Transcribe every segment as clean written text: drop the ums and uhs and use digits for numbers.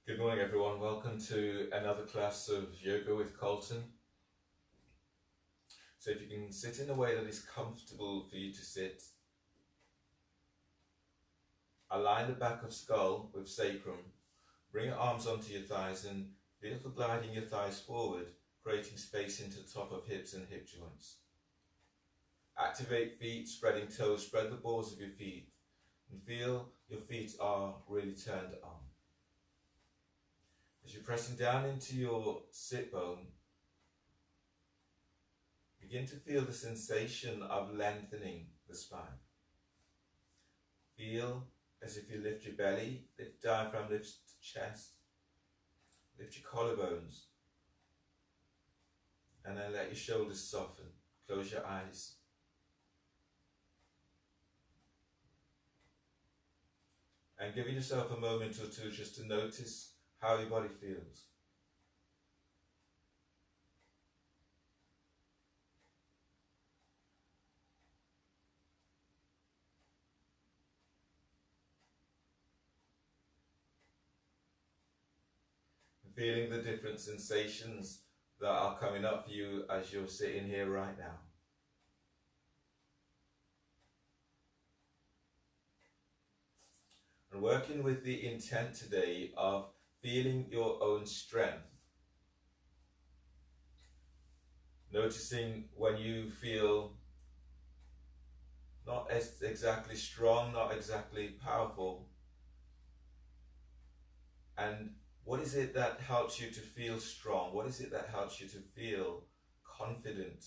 Good morning, everyone. Welcome to another class of yoga with Carlton. So if you can sit in a way that is comfortable for you to sit, align the back of skull with sacrum, bring your arms onto your thighs and feel for gliding your thighs forward, creating space into the top of hips and hip joints. Activate feet, spreading toes, spread the balls of your feet and feel your feet are really turned on. As you're pressing down into your sit bone, begin to feel the sensation of lengthening the spine. Feel as if you lift your belly, lift diaphragm, lift chest, lift your collarbones, and then let your shoulders soften. Close your eyes. And give yourself a moment or two just to notice how your body feels. Feeling the different sensations that are coming up for you as you're sitting here right now. And working with the intent today of feeling your own strength. Noticing when you feel not exactly strong, not exactly powerful. And what is it that helps you to feel strong? What is it that helps you to feel confident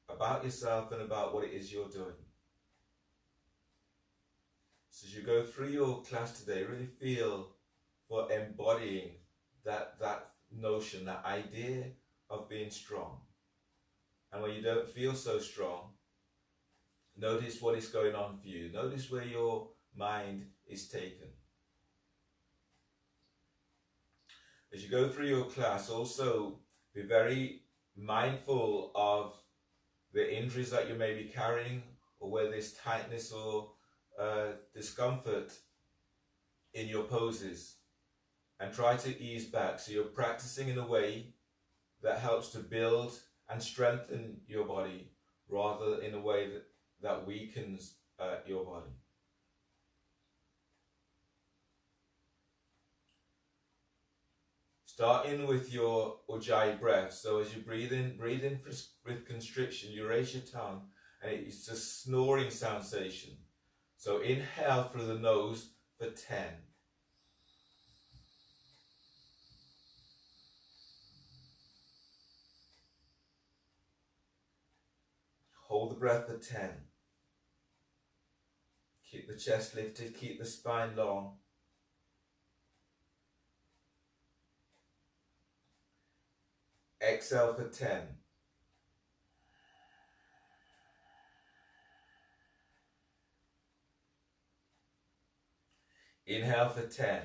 about yourself and about what it is you're doing? So as you go through your class today, really feel for embodying that notion, that idea of being strong. And when you don't feel so strong, notice what is going on for you. Notice where your mind is taken. As you go through your class, also be very mindful of the injuries that you may be carrying, or where there's tightness or discomfort in your poses, and try to ease back. So you're practicing in a way that helps to build and strengthen your body, rather in a way that weakens your body. Starting with your Ujjayi breath. So as you breathe in with constriction, you raise your tongue, and it's a snoring sensation. So inhale through the nose for 10. Hold the breath for 10. Keep the chest lifted, keep the spine long. Exhale for 10. Inhale for 10.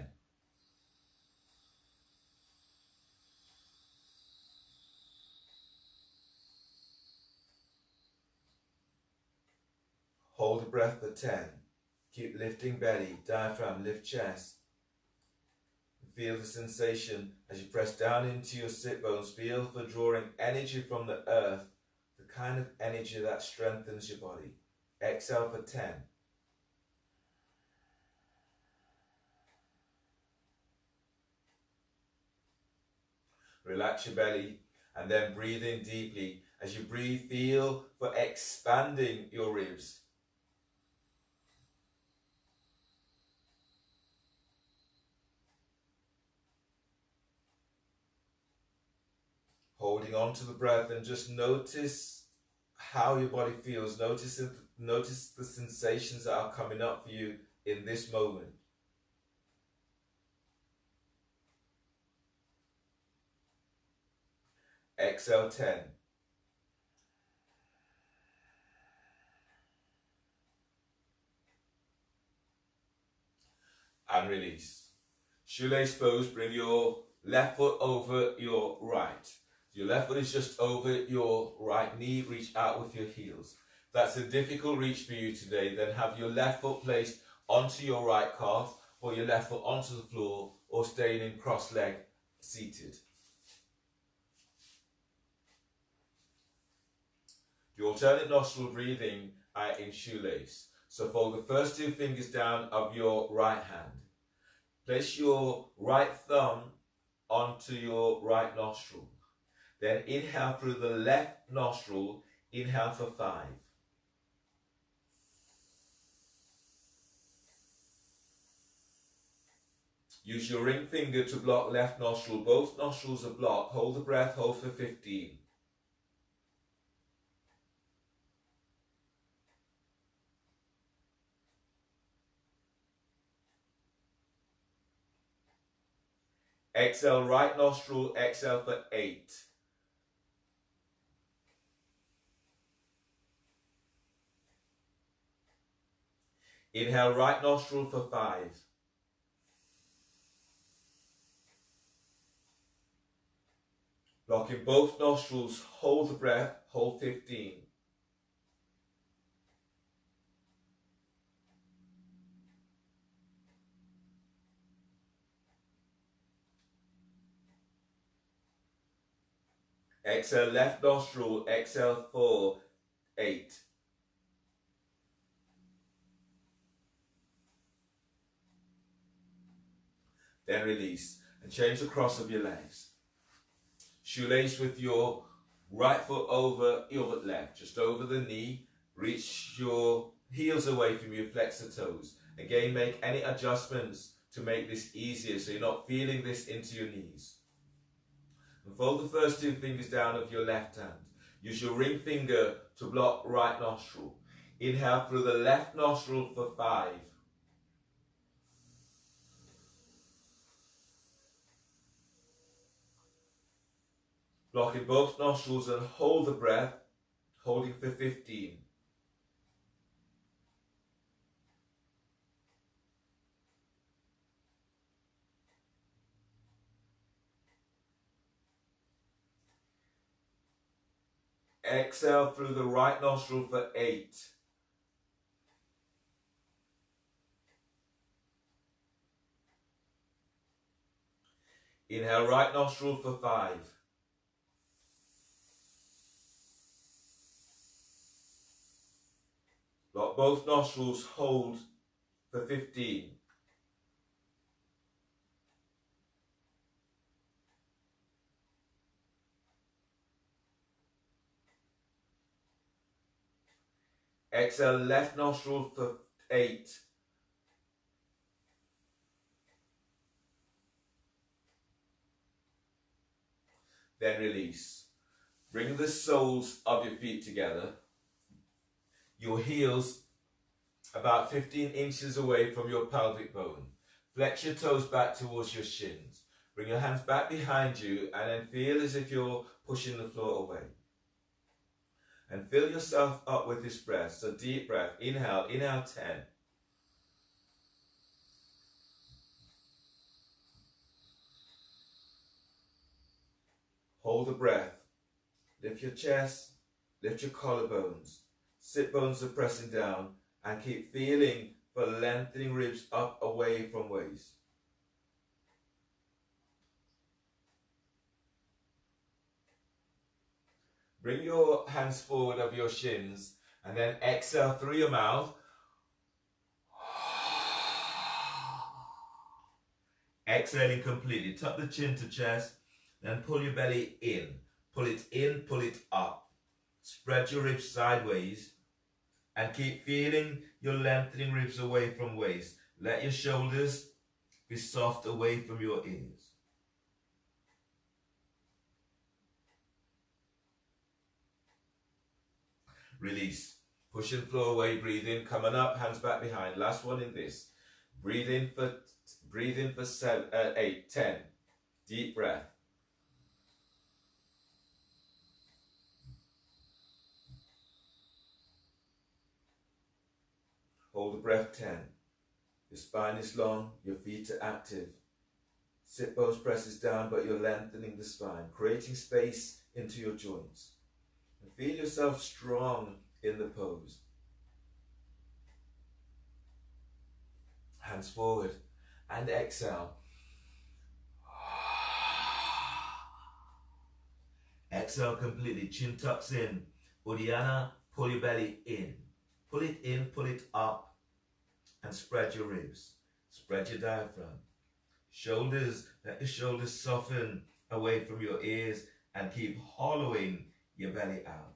Hold the breath for 10. Keep lifting belly, diaphragm, lift chest. Feel the sensation as you press down into your sit bones. Feel for drawing energy from the earth, the kind of energy that strengthens your body. Exhale for 10. Relax your belly and then breathe in deeply. As you breathe, feel for expanding your ribs. Holding on to the breath, and just notice how your body feels. Notice the sensations that are coming up for you in this moment. Exhale 10. And release. Shoelace pose. Bring your left foot over your right. Your left foot is just over your right knee. Reach out with your heels. If that's a difficult reach for you today, then have your left foot placed onto your right calf, or your left foot onto the floor or staying in cross-leg seated. The alternate nostril breathing in shoelace. So fold the first two fingers down of your right hand. Place your right thumb onto your right nostril. Then inhale through the left nostril. Inhale for 5. Use your ring finger to block left nostril. Both nostrils are blocked. Hold the breath. Hold for 15. Exhale right nostril. Exhale for 8. Inhale right nostril for 5. Blocking both nostrils, hold the breath, hold 15. Exhale left nostril, exhale for 8. Then release and change the cross of your legs. Shoelace with your right foot over your left, just over the knee. Reach your heels away from you, flex the toes. Again, make any adjustments to make this easier so you're not feeling this into your knees. And fold the first two fingers down of your left hand. Use your ring finger to block right nostril. Inhale through the left nostril for 5. Blocking both nostrils and hold the breath, holding for 15. Exhale through the right nostril for 8. Inhale right nostril for 5. Block both nostrils, hold for 15. Exhale left nostril for 8. Then release. Bring the soles of your feet together. Your heels about 15 inches away from your pelvic bone. Flex your toes back towards your shins. Bring your hands back behind you and then feel as if you're pushing the floor away. And fill yourself up with this breath. So deep breath. Inhale. Inhale 10. Hold the breath. Lift your chest. Lift your collarbones. Sit bones are pressing down. And keep feeling for lengthening ribs up away from waist. Bring your hands forward of your shins and then exhale through your mouth. Exhaling completely. Tuck the chin to chest. Then pull your belly in. Pull it up. Spread your ribs sideways. And keep feeling your lengthening ribs away from waist. Let your shoulders be soft away from your ears. Release. Pushing the floor away, breathe in, coming up, hands back behind. Last one in this. Breathe in for 7, 8, 10. Deep breath. Hold the breath 10. Your spine is long, your feet are active. Sit bones presses down, but you're lengthening the spine, creating space into your joints. And feel yourself strong in the pose. Hands forward and exhale. Exhale completely, chin tucks in. Uddiyana, pull your belly in. Pull it in, pull it up, and spread your ribs. Spread your diaphragm. Shoulders, let the shoulders soften away from your ears and keep hollowing your belly out.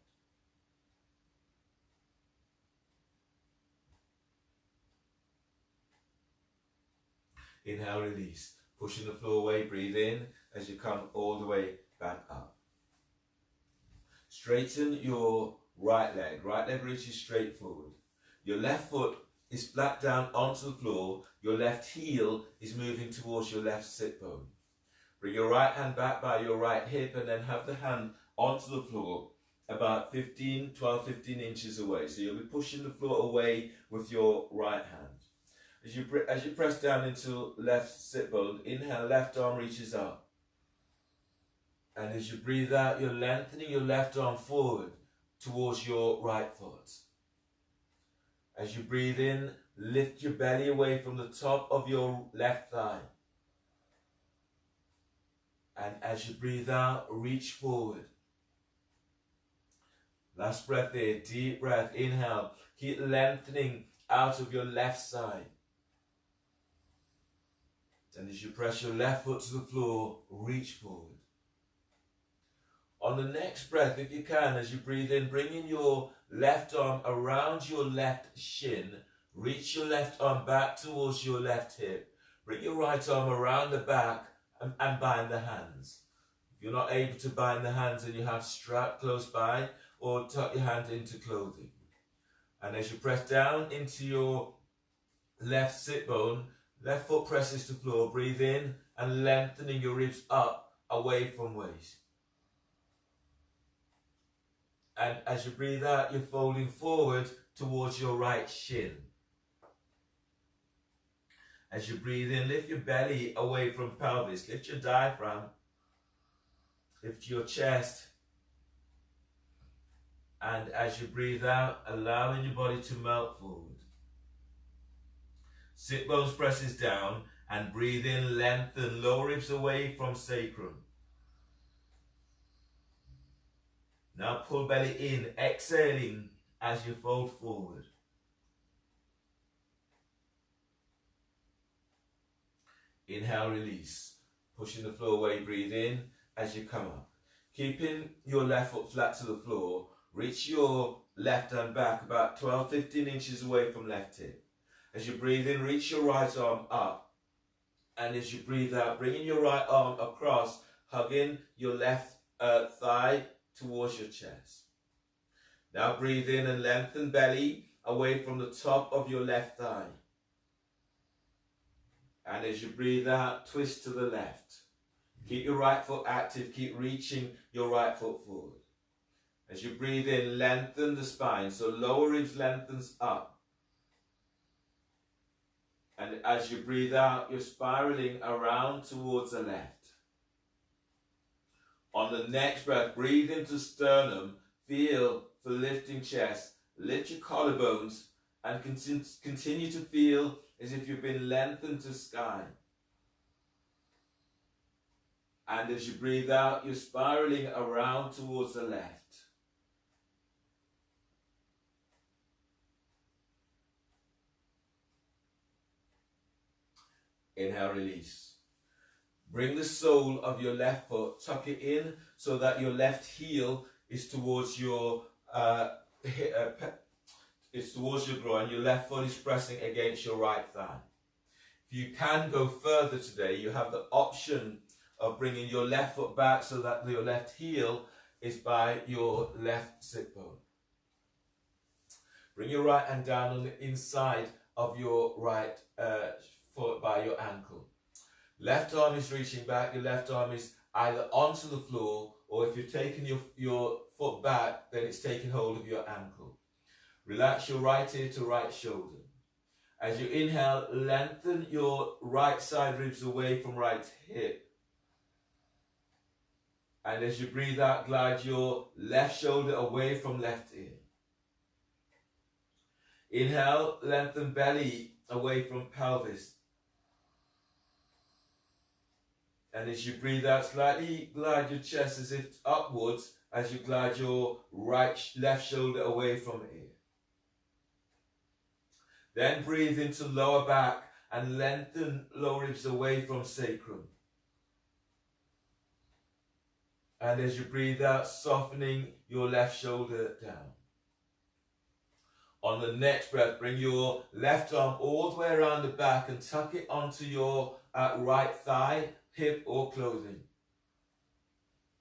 Inhale, release. Pushing the floor away, breathe in as you come all the way back up. Straighten your right leg. Right leg reaches straight forward. Your left foot is flat down onto the floor. Your left heel is moving towards your left sit bone. Bring your right hand back by your right hip and then have the hand onto the floor about 15 inches away. So you'll be pushing the floor away with your right hand. As you press down into left sit bone, inhale, left arm reaches up. And as you breathe out, you're lengthening your left arm forward towards your right foot. As you breathe in, lift your belly away from the top of your left thigh. And as you breathe out, reach forward. Last breath there, deep breath, inhale. Keep lengthening out of your left side. And as you press your left foot to the floor, reach forward. On the next breath, if you can, as you breathe in, bring in your left arm around your left shin. Reach your left arm back towards your left hip. Bring your right arm around the back and bind the hands. If you're not able to bind the hands and you have strap close by, or tuck your hand into clothing. And as you press down into your left sit bone, left foot presses to floor, breathe in and lengthening your ribs up away from waist. And as you breathe out, you're folding forward towards your right shin. As you breathe in, lift your belly away from pelvis, lift your diaphragm, lift your chest. And as you breathe out, allowing your body to melt forward. Sit bones presses down and breathe in, lengthen, lower ribs away from sacrum. Now pull belly in, exhaling as you fold forward. Inhale, release. Pushing the floor away, breathe in as you come up. Keeping your left foot flat to the floor, reach your left hand back about 15 inches away from left hip. As you breathe in, reach your right arm up. And as you breathe out, bringing your right arm across, hugging your left thigh towards your chest. Now breathe in and lengthen belly away from the top of your left thigh. And as you breathe out, twist to the left. Keep your right foot active, keep reaching your right foot forward. As you breathe in, lengthen the spine, so lower ribs lengthens up. And as you breathe out, you're spiraling around towards the left. On the next breath, breathe into sternum, feel for lifting chest, lift your collarbones, and continue to feel as if you've been lengthened to sky. And as you breathe out, you're spiraling around towards the left. Inhale, release. Bring the sole of your left foot, tuck it in so that your left heel is towards your groin. Your left foot is pressing against your right thigh. If you can go further today, you have the option of bringing your left foot back so that your left heel is by your left sit bone. Bring your right hand down on the inside of your right foot by your ankle. Left arm is reaching back, your left arm is either onto the floor, or if you're taking your foot back, then it's taking hold of your ankle. Relax your right ear to right shoulder. As you inhale, lengthen your right side ribs away from right hip. And as you breathe out, glide your left shoulder away from left ear. Inhale, lengthen belly away from pelvis. And as you breathe out, slightly glide your chest as if upwards as you glide your left shoulder away from ear. Then breathe into lower back and lengthen lower ribs away from sacrum. And as you breathe out, softening your left shoulder down. On the next breath, bring your left arm all the way around the back and tuck it onto your right thigh, hip or clothing.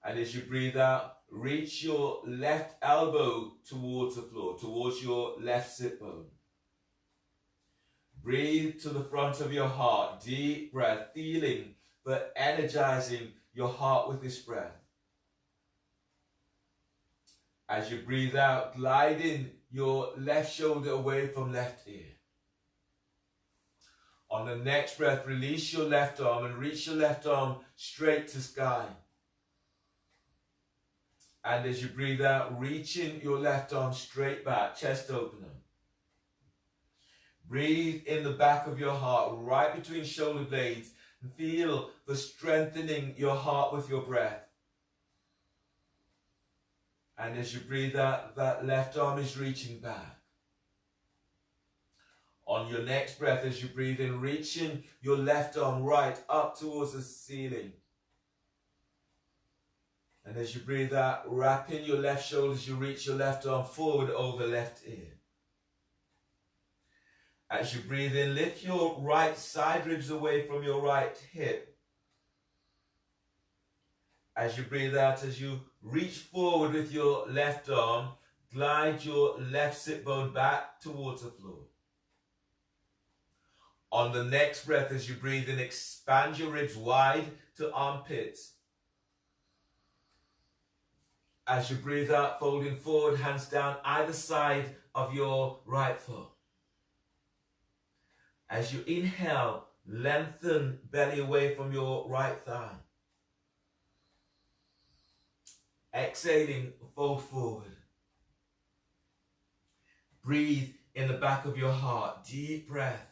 And as you breathe out, reach your left elbow towards the floor, towards your left sit bone. Breathe to the front of your heart, deep breath, feeling but energizing your heart with this breath. As you breathe out, gliding your left shoulder away from left ear. On the next breath, release your left arm and reach your left arm straight to sky. And as you breathe out, reaching your left arm straight back, chest opener. Breathe in the back of your heart, right between shoulder blades, and feel the strengthening your heart with your breath. And as you breathe out, that left arm is reaching back. On your next breath, as you breathe in, reaching your left arm right up towards the ceiling. And as you breathe out, wrapping your left shoulder as you reach your left arm forward over left ear. As you breathe in, lift your right side ribs away from your right hip. As you breathe out, as you reach forward with your left arm, glide your left sit bone back towards the floor. On the next breath, as you breathe in, expand your ribs wide to armpits. As you breathe out, folding forward, hands down either side of your right foot. As you inhale, lengthen belly away from your right thigh. Exhaling, fold forward. Breathe in the back of your heart, deep breath.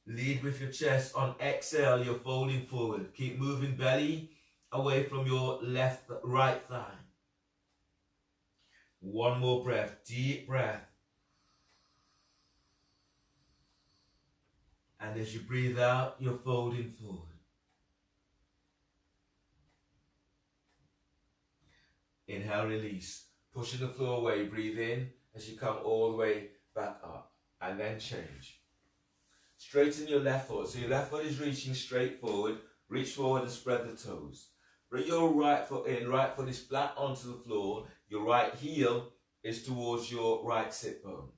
Lead with your chest. On exhale, you're folding forward. Keep moving belly away from your right thigh. One more breath, deep breath. And as you breathe out, you're folding forward. Inhale, release. Pushing the floor away, breathe in as you come all the way back up. And then change. Straighten your left foot. So your left foot is reaching straight forward. Reach forward and spread the toes. Bring your right foot in. Right foot is flat onto the floor. Your right heel is towards your right sit bone.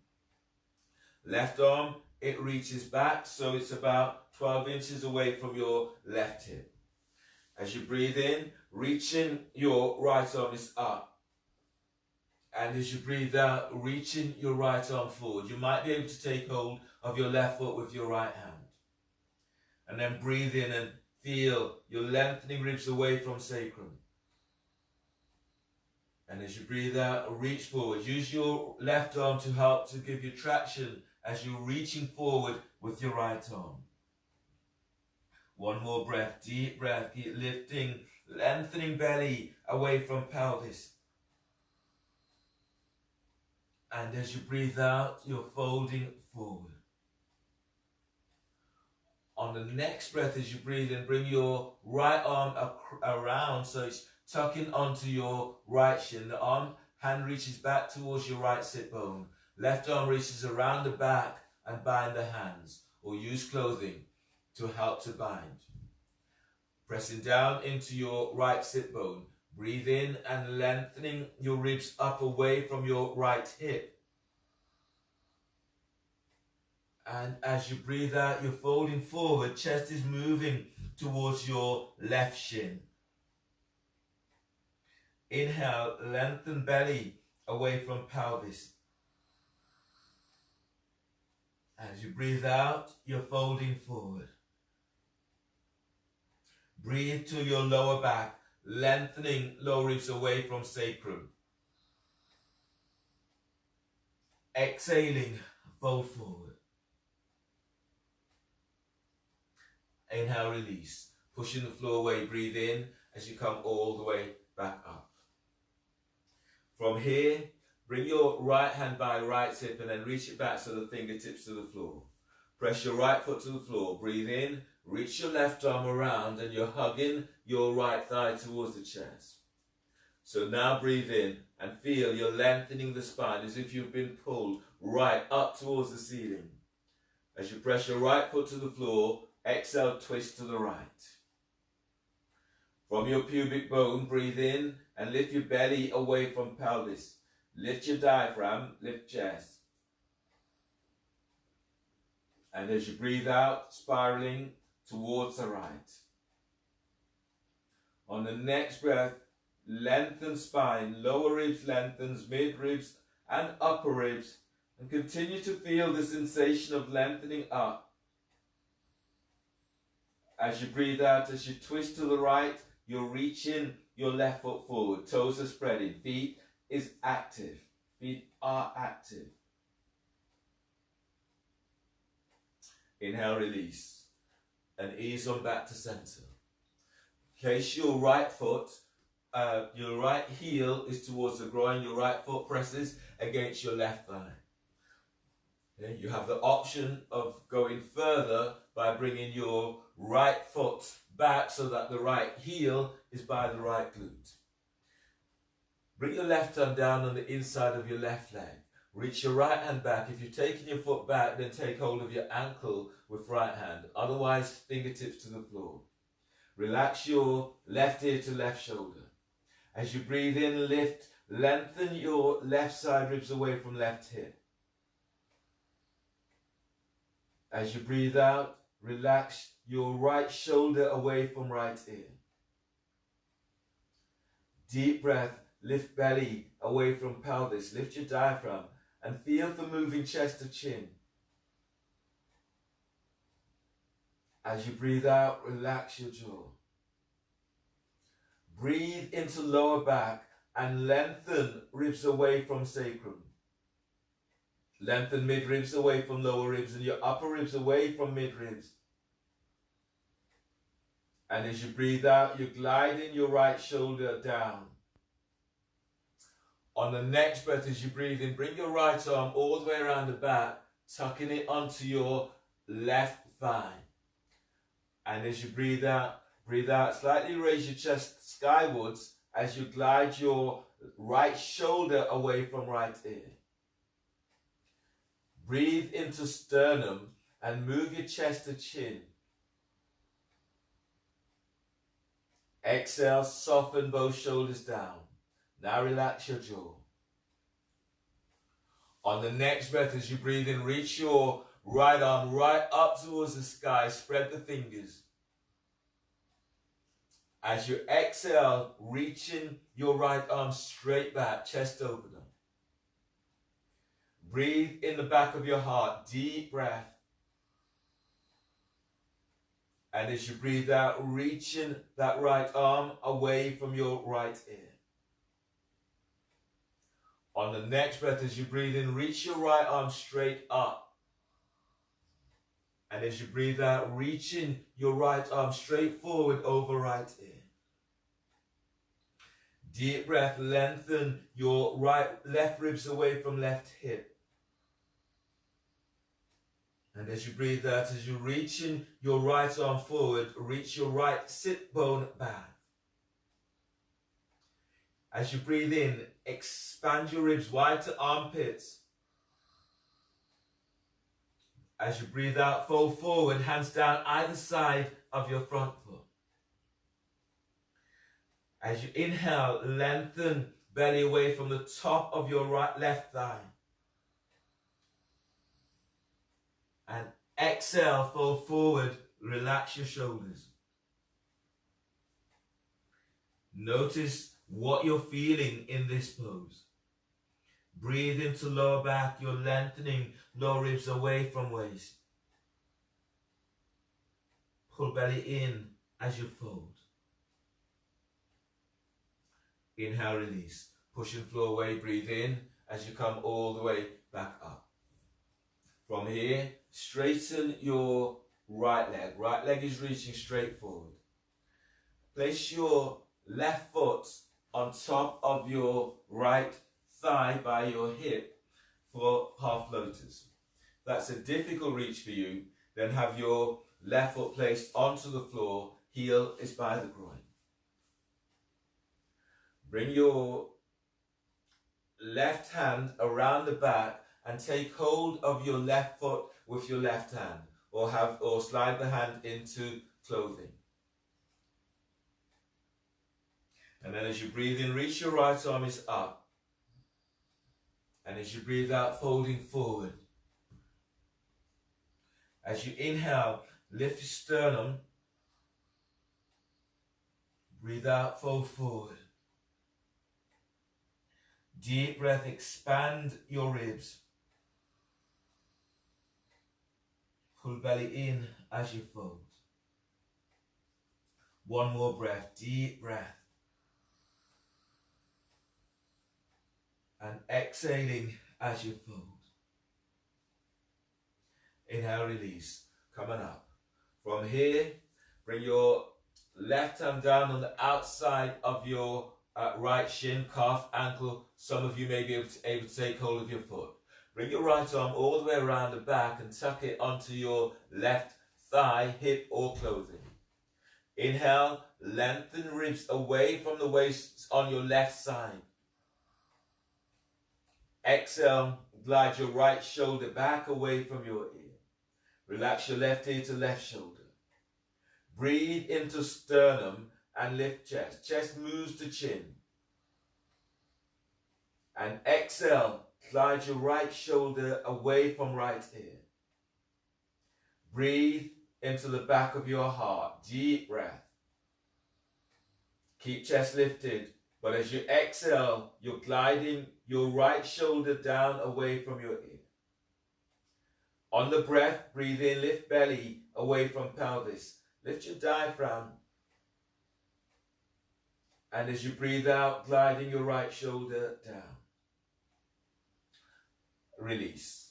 Left arm, it reaches back, so it's about 12 inches away from your left hip. As you breathe in, reaching your right arm is up. And as you breathe out, reaching your right arm forward. You might be able to take hold of your left foot with your right hand. And then breathe in and feel your lengthening ribs away from sacrum. And as you breathe out, reach forward. Use your left arm to help to give you traction as you're reaching forward with your right arm. One more breath, deep breath. Keep lifting, lengthening belly away from pelvis. And as you breathe out, you're folding forward. On the next breath, as you breathe in, bring your right arm around, so it's tucking onto your right shin. The hand reaches back towards your right sit bone. Left arm reaches around the back and bind the hands, or use clothing to help to bind. Pressing down into your right sit bone. Breathe in and lengthening your ribs up away from your right hip. And as you breathe out, you're folding forward. Chest is moving towards your left shin. Inhale, lengthen belly away from pelvis. As you breathe out, you're folding forward. Breathe to your lower back, lengthening lower ribs away from sacrum. Exhaling, fold forward. Inhale, release. Pushing the floor away, breathe in as you come all the way back up. From here, bring your right hand by right hip and then reach it back so the fingertips to the floor. Press your right foot to the floor, breathe in, reach your left arm around and you're hugging your right thigh towards the chest. So now breathe in and feel you're lengthening the spine as if you've been pulled right up towards the ceiling. As you press your right foot to the floor, exhale, twist to the right. From your pubic bone, breathe in and lift your belly away from pelvis. Lift your diaphragm, lift chest. And as you breathe out, spiraling towards the right. On the next breath, lengthen spine, lower ribs lengthens, mid ribs and upper ribs, and continue to feel the sensation of lengthening up. As you breathe out, as you twist to the right, you're reaching your left foot forward, toes are spreading, feet is active, feet are active. Inhale, release, and ease on back to center. Place your right foot, your right heel is towards the groin, your right foot presses against your left thigh. Okay, you have the option of going further by bringing your right foot back so that the right heel is by the right glute. Bring your left arm down on the inside of your left leg. Reach your right hand back. If you're taking your foot back, then take hold of your ankle with right hand. Otherwise, fingertips to the floor. Relax your left ear to left shoulder. As you breathe in, lift, lengthen your left side ribs away from left hip. As you breathe out, relax your right shoulder away from right ear. Deep breath, lift belly away from pelvis. Lift your diaphragm and feel the moving chest to chin. As you breathe out, relax your jaw. Breathe into lower back and lengthen ribs away from sacrum. Lengthen mid ribs away from lower ribs and your upper ribs away from mid ribs. And as you breathe out, you're gliding your right shoulder down. On the next breath, as you breathe in, bring your right arm all the way around the back, tucking it onto your left thigh. And as you breathe out, slightly raise your chest skywards as you glide your right shoulder away from right ear. Breathe into sternum and move your chest to chin. Exhale, soften both shoulders down. Now relax your jaw. On the next breath, as you breathe in, reach your right arm right up towards the sky. Spread the fingers. As you exhale, reaching your right arm straight back, chest open up. Breathe in the back of your heart, deep breath. And as you breathe out, reaching that right arm away from your right ear. On the next breath, as you breathe in, reach your right arm straight up. And as you breathe out, reaching your right arm straight forward over right ear. Deep breath, lengthen your left ribs away from left hip. And as you breathe out, as you're reaching your right arm forward, reach your right sit bone back. As you breathe in, expand your ribs wide to armpits. As you breathe out, fold forward, hands down either side of your front foot. As you inhale, lengthen belly away from the top of your left thigh. And exhale, fold forward, relax your shoulders. Notice what you're feeling in this pose. Breathe into lower back, you're lengthening lower ribs away from waist. Pull belly in as you fold. Inhale, release. Pushing floor away, breathe in as you come all the way back up. From here, straighten your right leg. Right leg is reaching straight forward. Place your left foot on top of your right thigh by your hip for half lotus. If that's a difficult reach for you, then have your left foot placed onto the floor, heel is by the groin. Bring your left hand around the back and take hold of your left foot with your left hand, or slide the hand into clothing. And then as you breathe in, reach your right arm is up. And as you breathe out, folding forward. As you inhale, lift your sternum. Breathe out, fold forward. Deep breath, expand your ribs. Pull belly in as you fold. One more breath, deep breath. And exhaling as you fold. Inhale, release, coming up. From here, bring your left hand down on the outside of your right shin, calf, ankle. Some of you may be able to take hold of your foot. Bring your right arm all the way around the back and tuck it onto your left thigh, hip, or clothing. Inhale, lengthen ribs away from the waist on your left side. Exhale, glide your right shoulder back away from your ear. Relax your left ear to left shoulder. Breathe into sternum and lift chest. Chest moves to chin. And exhale, glide your right shoulder away from right ear. Breathe into the back of your heart. Deep breath. Keep chest lifted. But as you exhale, you're gliding your right shoulder down away from your ear. On the breath, breathe in, lift belly away from pelvis. Lift your diaphragm. And as you breathe out, gliding your right shoulder down. Release.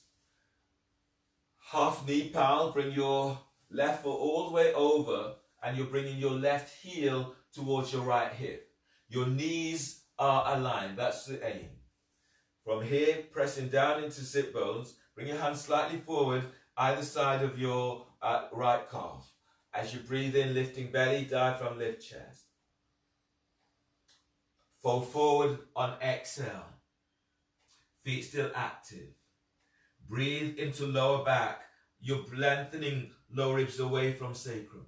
Half knee pal, bring your left foot all the way over and you're bringing your left heel towards your right hip. Your knees are aligned, that's the aim. From here, pressing down into sit bones, bring your hands slightly forward, either side of your right calf. As you breathe in, lifting belly, diaphragm, lift chest. Fold forward on exhale. Feet still active. Breathe into lower back. You're lengthening lower ribs away from sacrum.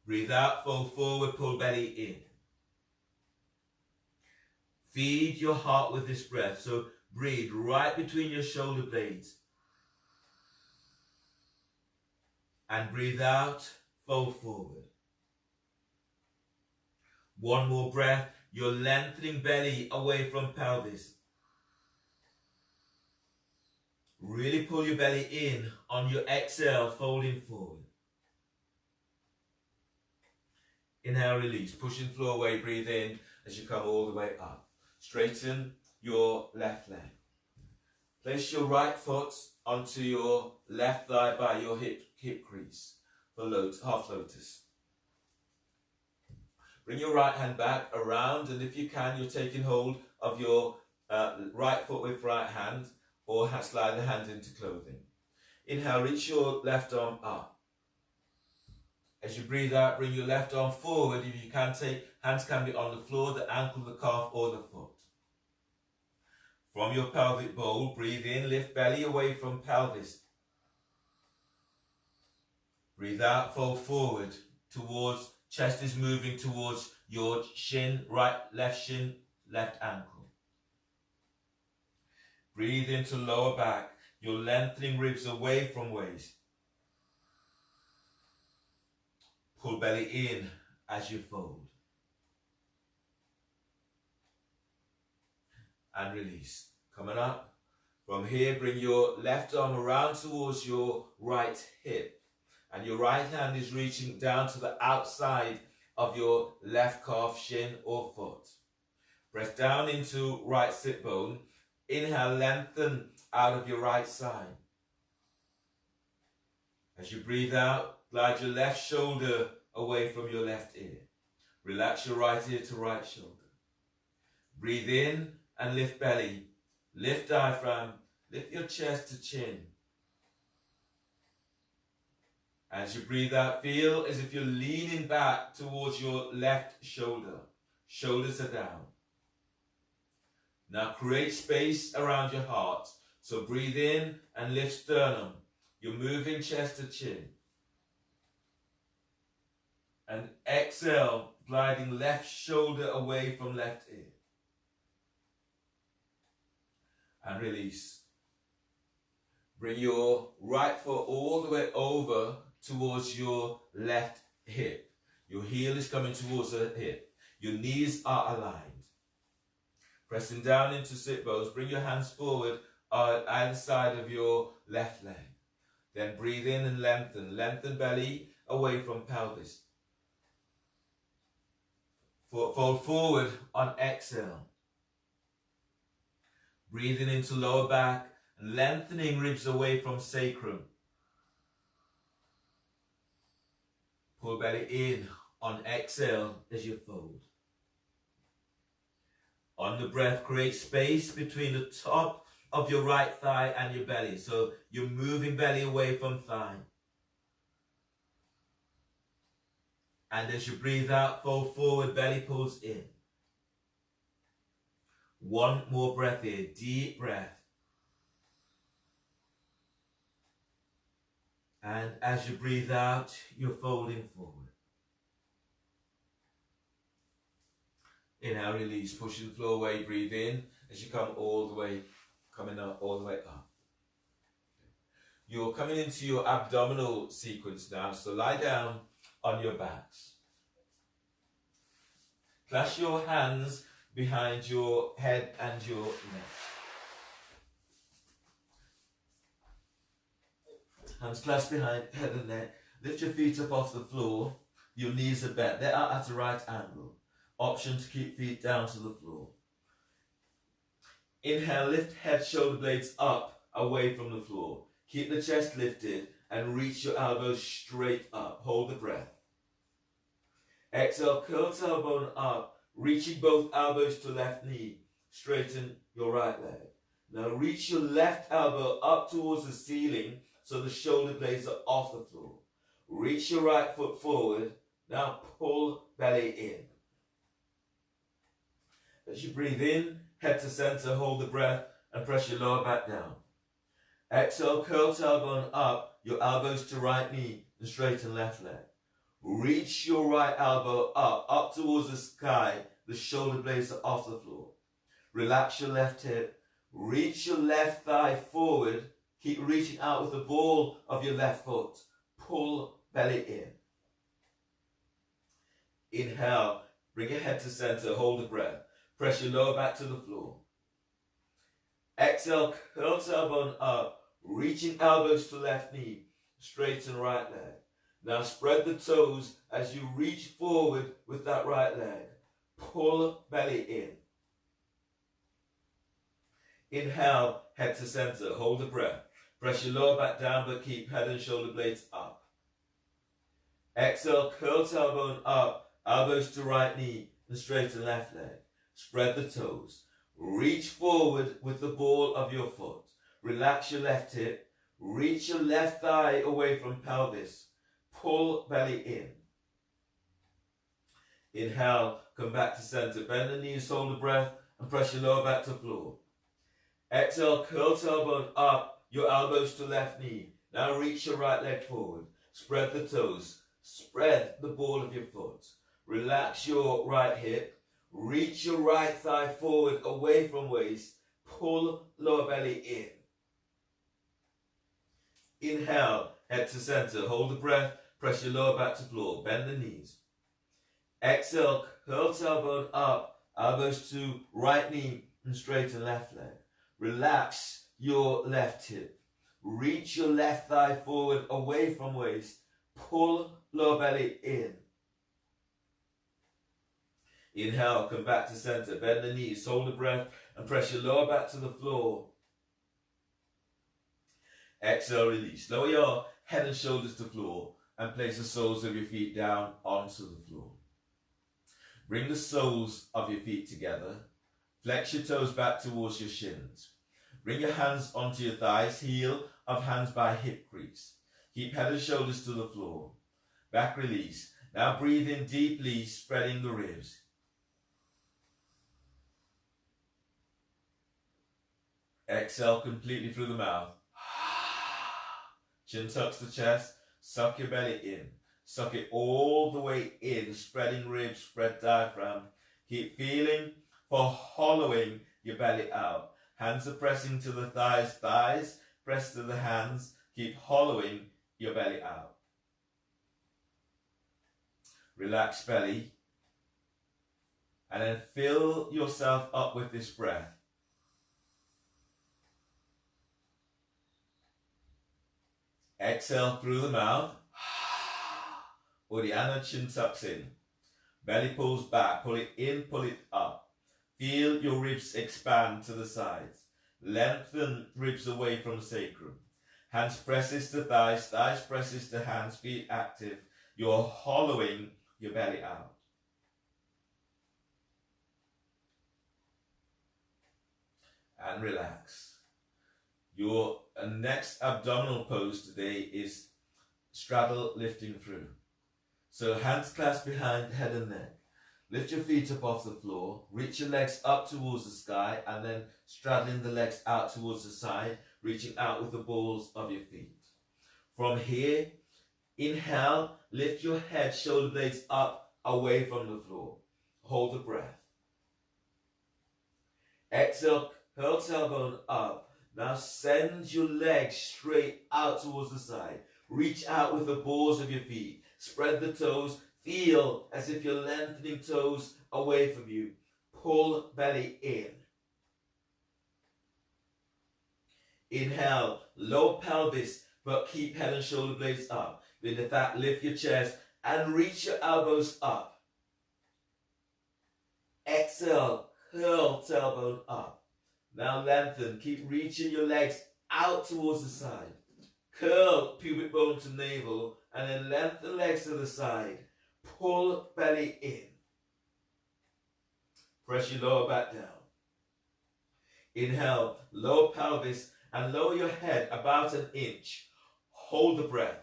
Breathe out, fold forward, pull belly in. Feed your heart with this breath. So breathe right between your shoulder blades. And breathe out, fold forward. One more breath. You're lengthening belly away from pelvis. Really pull your belly in on your exhale, folding forward. Inhale, release. Pushing floor away, breathe in as you come all the way up. Straighten your left leg. Place your right foot onto your left thigh by your hip crease for half lotus. Bring your right hand back around, and if you can, you're taking hold of your right foot with right hand, or slide the hand into clothing. Inhale, reach your left arm up. As you breathe out, bring your left arm forward. If you can, hands can be on the floor, the ankle, the calf, or the foot. From your pelvic bowl, breathe in, lift belly away from pelvis. Breathe out, fold forward towards, chest is moving towards your shin, left ankle. Breathe into lower back. You're lengthening ribs away from waist. Pull belly in as you fold. And release. Coming up. From here, bring your left arm around towards your right hip. And your right hand is reaching down to the outside of your left calf, shin, or foot. Press down into right sit bone. Inhale, lengthen out of your right side. As you breathe out, glide your left shoulder away from your left ear. Relax your right ear to right shoulder. Breathe in and lift belly. Lift diaphragm. Lift your chest to chin. As you breathe out, feel as if you're leaning back towards your left shoulder. Shoulders are down. Now create space around your heart. So breathe in and lift sternum. You're moving chest to chin. And exhale, gliding left shoulder away from left ear. And release. Bring your right foot all the way over towards your left hip. Your heel is coming towards the hip. Your knees are aligned. Pressing down into sit bones, bring your hands forward on either side of your left leg. Then breathe in and lengthen. Lengthen belly away from pelvis. Fold forward on exhale. Breathing into lower back and lengthening ribs away from sacrum. Pull belly in on exhale as you fold. On the breath, create space between the top of your right thigh and your belly. So you're moving belly away from thigh. And as you breathe out, fold forward, belly pulls in. One more breath here, deep breath. And as you breathe out, you're folding forward. Inhale, release, pushing the floor away, breathe in as you come all the way, coming up, all the way up. You're coming into your abdominal sequence now, so lie down on your backs. Clasp your hands behind your head and your neck. Hands clasped behind head and neck. Lift your feet up off the floor. Your knees are bent. They are at a right angle. Option to keep feet down to the floor. Inhale, lift head, shoulder blades up, away from the floor. Keep the chest lifted and reach your elbows straight up. Hold the breath. Exhale, curl tailbone up, reaching both elbows to left knee. Straighten your right leg. Now reach your left elbow up towards the ceiling so the shoulder blades are off the floor. Reach your right foot forward. Now pull belly in. As you breathe in, head to center, hold the breath and press your lower back down. Exhale, curl tailbone up, your elbows to right knee and straighten left leg. Reach your right elbow up towards the sky. The shoulder blades are off the floor. Relax your left hip. Reach your left thigh forward. Keep reaching out with the ball of your left foot. Pull belly in. Inhale, bring your head to center, hold the breath. Press your lower back to the floor. Exhale, curl tailbone up, reaching elbows to left knee, straighten right leg. Now spread the toes as you reach forward with that right leg. Pull belly in. Inhale, head to center, hold the breath. Press your lower back down but keep head and shoulder blades up. Exhale, curl tailbone up, elbows to right knee and straighten left leg. Spread the toes. Reach forward with the ball of your foot. Relax your left hip. Reach your left thigh away from pelvis. Pull belly in. Inhale, come back to center. Bend the knees, hold the breath, and press your lower back to floor. Exhale, curl tailbone up, your elbows to left knee. Now reach your right leg forward. Spread the toes. Spread the ball of your foot. Relax your right hip. Reach your right thigh forward away from waist. Pull lower belly in. Inhale, head to center. Hold the breath. Press your lower back to floor. Bend the knees. Exhale, curl tailbone up. Elbows to right knee and straighten left leg. Relax your left hip. Reach your left thigh forward away from waist. Pull lower belly in. Inhale, come back to center. Bend the knees, hold the breath, and press your lower back to the floor. Exhale, release. Lower your head and shoulders to floor, and place the soles of your feet down onto the floor. Bring the soles of your feet together. Flex your toes back towards your shins. Bring your hands onto your thighs, heel of hands by hip crease. Keep head and shoulders to the floor. Back release. Now breathe in deeply, spreading the ribs. Exhale completely through the mouth. Chin tucks the chest. Suck your belly in. Suck it all the way in, spreading ribs, spread diaphragm. Keep feeling for hollowing your belly out. Hands are pressing to the thighs. Thighs press to the hands. Keep hollowing your belly out. Relax belly. And then fill yourself up with this breath. Exhale through the mouth. Uddiyana, chin tucks in. Belly pulls back. Pull it in, pull it up. Feel your ribs expand to the sides. Lengthen ribs away from the sacrum. Hands presses to thighs. Thighs presses to hands. Feet active. You're hollowing your belly out. And relax. Your next abdominal pose today is straddle lifting through. So hands clasped behind head and neck. Lift your feet up off the floor. Reach your legs up towards the sky and then straddling the legs out towards the side, reaching out with the balls of your feet. From here, inhale, lift your head, shoulder blades up, away from the floor. Hold the breath. Exhale, curl tailbone up. Now send your legs straight out towards the side. Reach out with the balls of your feet. Spread the toes. Feel as if you're lengthening toes away from you. Pull belly in. Inhale, low pelvis, but keep head and shoulder blades up. With that, lift your chest and reach your elbows up. Exhale, curl tailbone up. Now lengthen, keep reaching your legs out towards the side. Curl pubic bone to navel and then lengthen legs to the side. Pull belly in. Press your lower back down. Inhale, lower pelvis and lower your head about an inch. Hold the breath.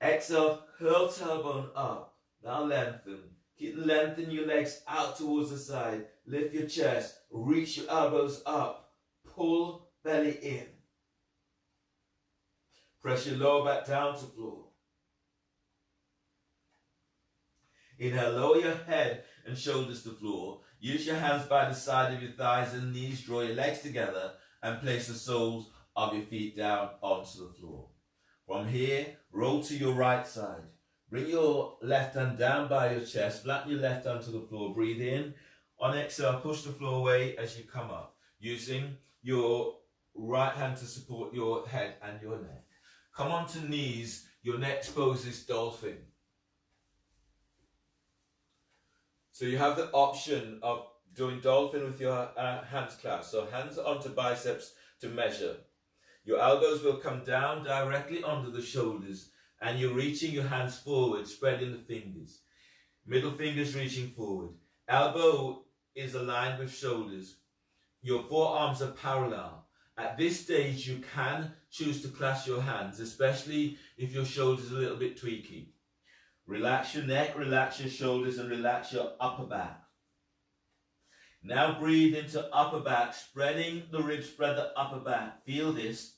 Exhale, curl tailbone up. Now lengthen. Keep lengthening your legs out towards the side. Lift your chest. Reach your elbows up. Pull belly in. Press your lower back down to floor. Inhale, lower your head and shoulders to floor. Use your hands by the side of your thighs and knees. Draw your legs together and place the soles of your feet down onto the floor. From here, roll to your right side. Bring your left hand down by your chest. Flatten your left hand to the floor. Breathe in. On exhale, push the floor away as you come up, using your right hand to support your head and your neck. Come onto knees. Your next pose is dolphin. So you have the option of doing dolphin with your hands clasped. So hands onto biceps to measure. Your elbows will come down directly onto the shoulders and you're reaching your hands forward, spreading the fingers. Middle fingers reaching forward. Elbow is aligned with shoulders. Your forearms are parallel. At this stage, you can choose to clasp your hands, especially if your shoulders are a little bit tweaky. Relax your neck, relax your shoulders, and relax your upper back. Now breathe into upper back, spreading the ribs, spread the upper back. Feel this.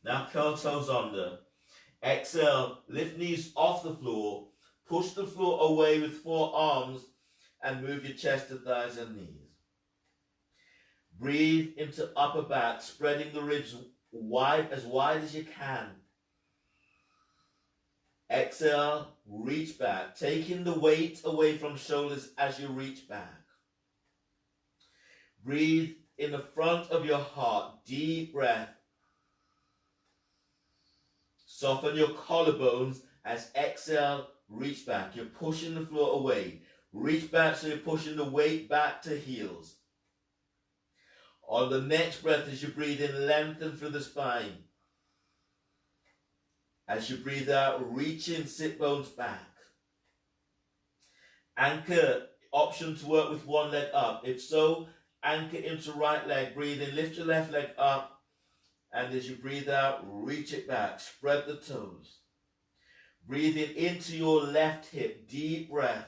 Now curl toes under. Exhale, lift knees off the floor. Push the floor away with forearms and move your chest to thighs and knees. Breathe into upper back, spreading the ribs wide as you can. Exhale, reach back, taking the weight away from shoulders as you reach back. Breathe in the front of your heart, deep breath. Soften your collarbones as exhale, reach back. You're pushing the floor away. Reach back so you're pushing the weight back to heels. On the next breath as you breathe in, lengthen through the spine. As you breathe out, reaching sit bones back. Anchor, option to work with one leg up. If so, anchor into right leg. Breathe in, lift your left leg up. And as you breathe out, reach it back. Spread the toes. Breathing into your left hip. Deep breath.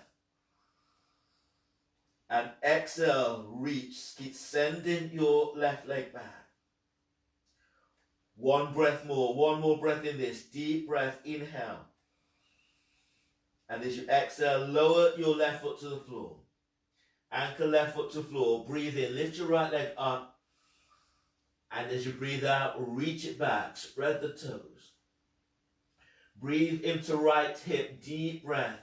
And exhale, reach. Keep sending your left leg back. One breath more. One more breath in this. Deep breath. Inhale. And as you exhale, lower your left foot to the floor. Anchor left foot to floor. Breathe in. Lift your right leg up. And as you breathe out, reach it back. Spread the toes. Breathe into right hip. Deep breath.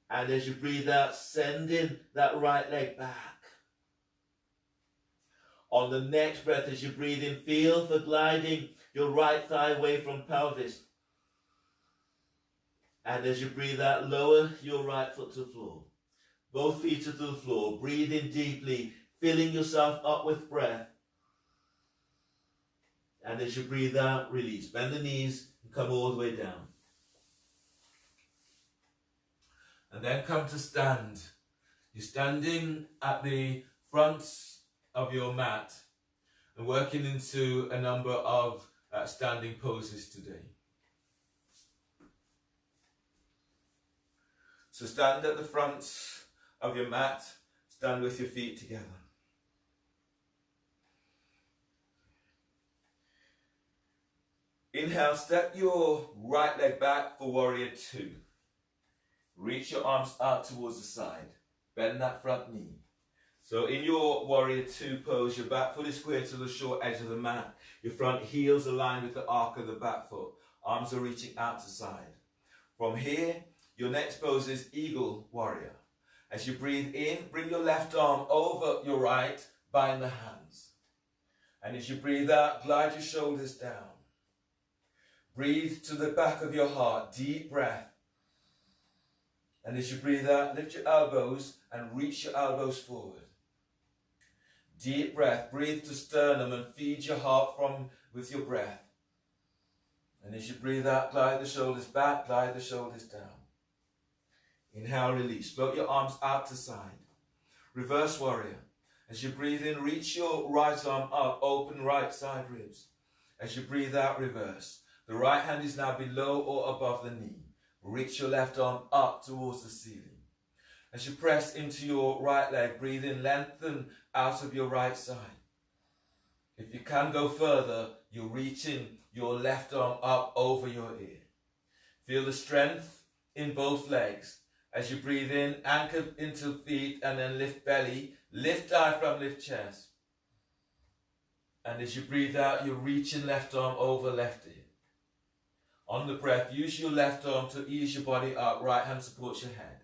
And as you breathe out, sending that right leg back. On the next breath, as you breathe in, feel for gliding your right thigh away from pelvis. And as you breathe out, lower your right foot to the floor. Both feet to the floor. Breathe in deeply, filling yourself up with breath. And as you breathe out, release. Bend the knees and come all the way down. And then come to stand. You're standing at the front of your mat and working into a number of standing poses today. So stand at the front of your mat, stand with your feet together. Inhale, step your right leg back for warrior two. Reach your arms out towards the side. Bend that front knee. So in your warrior two pose, your back foot is square to the short edge of the mat. Your front heels aligned with the arc of the back foot. Arms are reaching out to side. From here, your next pose is eagle warrior. As you breathe in, bring your left arm over your right, bind the hands. And as you breathe out, glide your shoulders down. Breathe to the back of your heart, deep breath. And as you breathe out, lift your elbows and reach your elbows forward. Deep breath, breathe to sternum and feed your heart with your breath. And as you breathe out, glide the shoulders back, glide the shoulders down. Inhale, release. Float your arms out to side. Reverse warrior. As you breathe in, reach your right arm up, open right side ribs. As you breathe out, reverse. The right hand is now below or above the knee. Reach your left arm up towards the ceiling. As you press into your right leg, breathe in, lengthen out of your right side. If you can go further, you're reaching your left arm up over your ear. Feel the strength in both legs. As you breathe in, anchor into feet and then lift belly, lift diaphragm, lift chest. And as you breathe out, you're reaching left arm over left ear. On the breath, use your left arm to ease your body up. Right hand supports your head.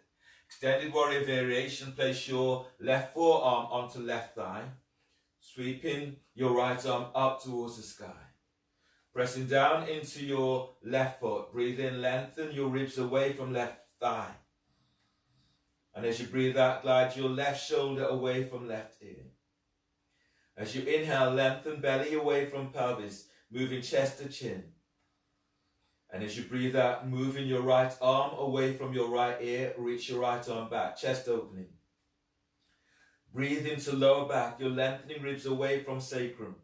Extended warrior variation. Place your left forearm onto left thigh. Sweeping your right arm up towards the sky. Pressing down into your left foot. Breathe in, lengthen your ribs away from left thigh. And as you breathe out, glide your left shoulder away from left ear. As you inhale, lengthen belly away from pelvis, moving chest to chin. And as you breathe out, moving your right arm away from your right ear, reach your right arm back, chest opening. Breathe into lower back, you're lengthening ribs away from sacrum.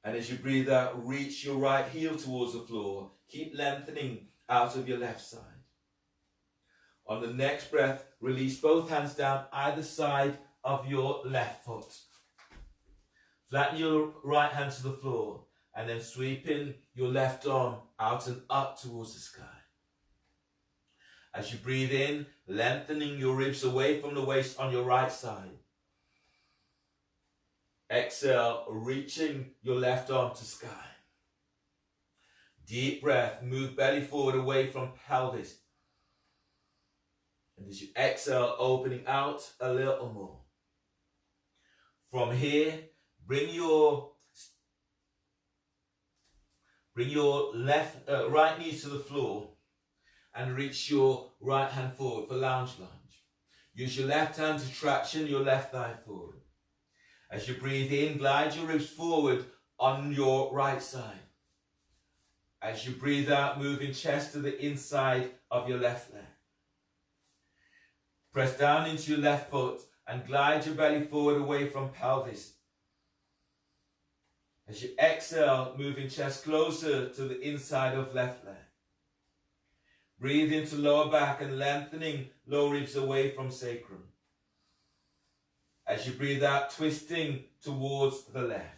And as you breathe out, reach your right heel towards the floor. Keep lengthening out of your left side. On the next breath, release both hands down either side of your left foot. Flatten your right hand to the floor. And then sweeping your left arm out and up towards the sky. As you breathe in, lengthening your ribs away from the waist on your right side. Exhale, reaching your left arm to sky. Deep breath, move belly forward away from pelvis. And as you exhale, opening out a little more. From here, bring your right knee to the floor and reach your right hand forward for lounge lunge. Use your left hand to traction your left thigh forward. As you breathe in, glide your ribs forward on your right side. As you breathe out, moving chest to the inside of your left leg. Press down into your left foot and glide your belly forward away from pelvis. As you exhale, moving chest closer to the inside of left leg. Breathe into lower back and lengthening lower ribs away from sacrum. As you breathe out, twisting towards the left.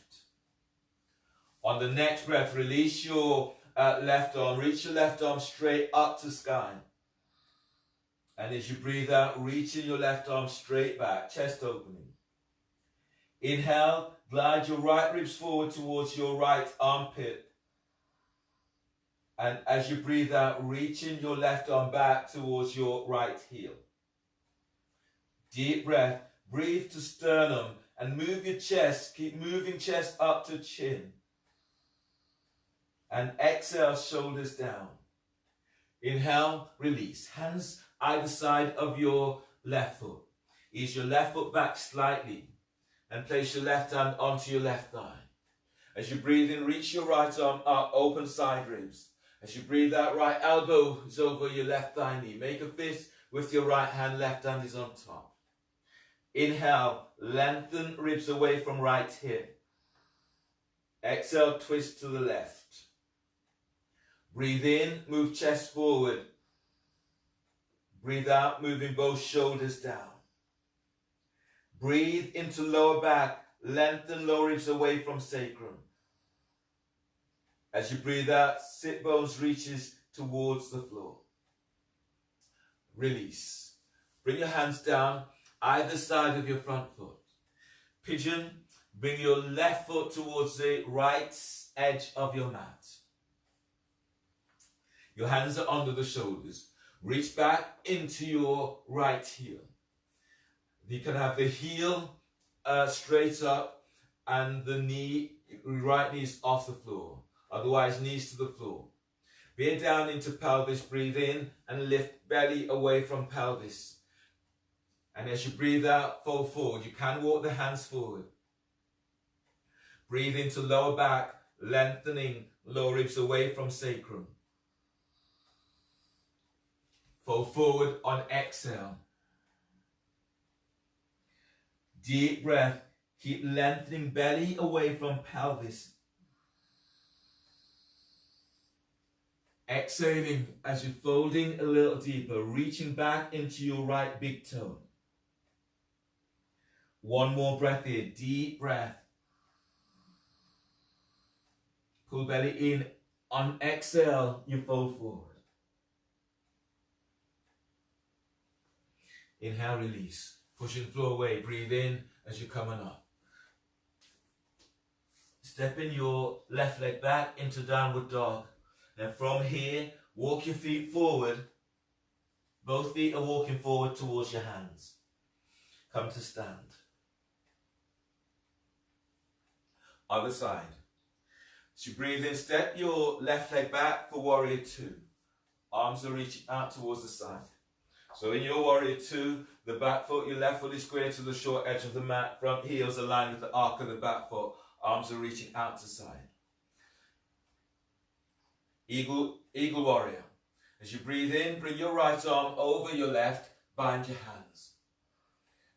On the next breath, release your left arm. Reach your left arm straight up to sky. And as you breathe out, reaching your left arm straight back, chest opening. Inhale, glide your right ribs forward towards your right armpit. And as you breathe out, reaching your left arm back towards your right heel. Deep breath, breathe to sternum and move your chest. Keep moving chest up to chin. And exhale, shoulders down. Inhale, release. Hands either side of your left foot. Ease your left foot back slightly and place your left hand onto your left thigh. As you breathe in, reach your right arm up, open side ribs. As you breathe out, right elbow is over your left thigh knee. Make a fist with your right hand, left hand is on top. Inhale, lengthen ribs away from right hip. Exhale, twist to the left. Breathe in, move chest forward. Breathe out, moving both shoulders down. Breathe into lower back, lengthen lower ribs away from sacrum. As you breathe out, sit bones reaches towards the floor. Release. Bring your hands down either side of your front foot. Pigeon, bring your left foot towards the right edge of your mat. Your hands are under the shoulders. Reach back into your right heel. You can have the heel straight up and the right knee is off the floor. Otherwise, knees to the floor. Bear down into pelvis. Breathe in and lift belly away from pelvis. And as you breathe out, fold forward. You can walk the hands forward. Breathe into lower back, lengthening lower ribs away from sacrum. Fold forward on exhale. Deep breath. Keep lengthening belly away from pelvis. Exhaling as you're folding a little deeper, reaching back into your right big toe. One more breath here, deep breath. Pull belly in. On exhale, you fold forward. Inhale, release. Pushing floor away. Breathe in as you're coming up. Stepping your left leg back into downward dog. Then from here, walk your feet forward. Both feet are walking forward towards your hands. Come to stand. Other side. As you breathe in, step your left leg back for warrior two. Arms are reaching out towards the side. So in your warrior two, the back foot, your left foot is square to the short edge of the mat. Front heels aligned with the arc of the back foot. Arms are reaching out to side. Eagle warrior. As you breathe in, bring your right arm over your left, bind your hands.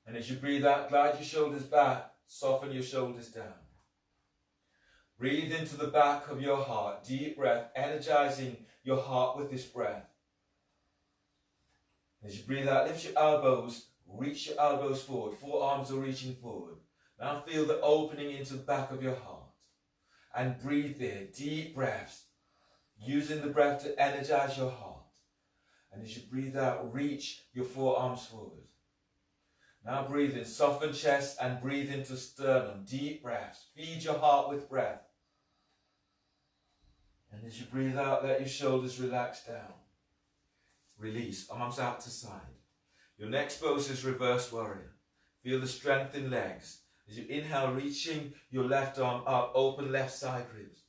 And as you breathe out, glide your shoulders back, soften your shoulders down. Breathe into the back of your heart, deep breath, energizing your heart with this breath. As you breathe out, lift your elbows, reach your elbows forward, forearms are reaching forward. Now feel the opening into the back of your heart. And breathe there, deep breaths, using the breath to energize your heart. And as you breathe out, reach your forearms forward. Now breathe in, soften chest and breathe into sternum, deep breaths. Feed your heart with breath. And as you breathe out, let your shoulders relax down. Release, arms out to side. Your next pose is reverse warrior. Feel the strength in legs. As you inhale, reaching your left arm up, open left side ribs.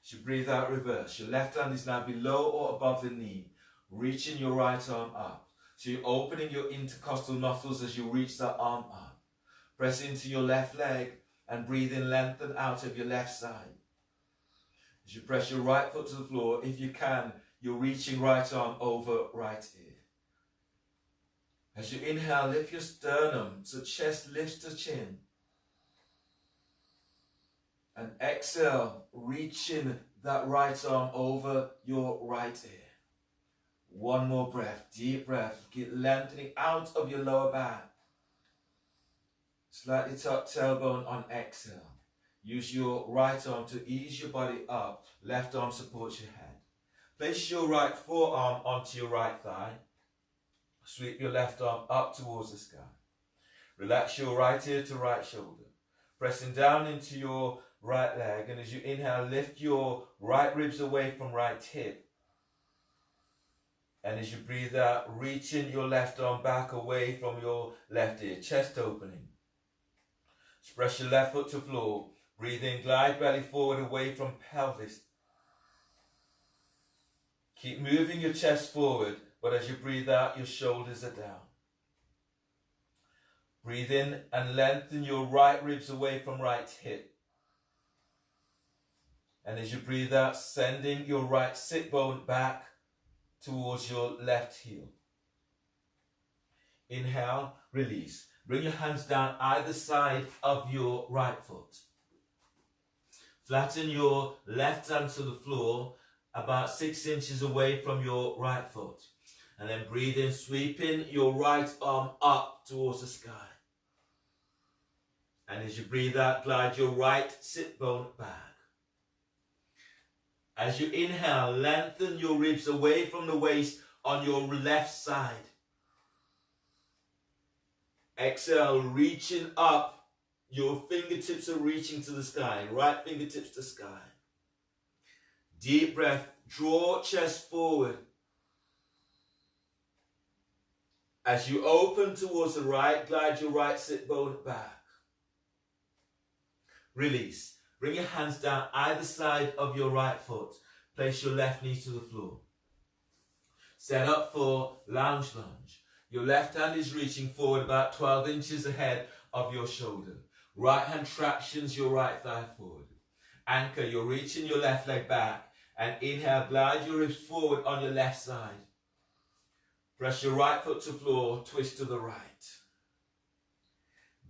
As you breathe out, reverse. Your left hand is now below or above the knee, reaching your right arm up. So you're opening your intercostal muscles as you reach that arm up. Press into your left leg And breathe in, lengthen out of your left side. As you press your right foot to the floor, if you can, you're reaching right arm over right ear. As you inhale, lift your sternum so chest lifts to chin. And exhale, reaching that right arm over your right ear. One more breath, deep breath. Keep lengthening out of your lower back. Slightly tuck tailbone on exhale. Use your right arm to ease your body up. Left arm supports your head. Place your right forearm onto your right thigh. Sweep your left arm up towards the sky. Relax your right ear to right shoulder. Pressing down into your right leg. And as you inhale, lift your right ribs away from right hip. And as you breathe out, reaching your left arm back away from your left ear. Chest opening. Press your left foot to floor. Breathe in, glide belly forward away from pelvis. Keep moving your chest forward, but as you breathe out, your shoulders are down. Breathe in and lengthen your right ribs away from right hip. And as you breathe out, sending your right sit bone back towards your left heel. Inhale, release. Bring your hands down either side of your right foot. Flatten your left hand to the floor about 6 inches away from your right foot. And then breathe in, sweeping your right arm up towards the sky. And as you breathe out, glide your right sit bone back. As you inhale, lengthen your ribs away from the waist on your left side. Exhale, reaching up. Your fingertips are reaching to the sky. Right fingertips to sky. Deep breath. Draw chest forward. As you open towards the right, glide your right sit bone back. Release. Bring your hands down either side of your right foot. Place your left knee to the floor. Set up for lounge lunge. Your left hand is reaching forward about 12 inches ahead of your shoulder. Right hand tractions your right thigh forward. Anchor, you're reaching your left leg back. And inhale, glide your ribs forward on your left side. Press your right foot to floor, twist to the right.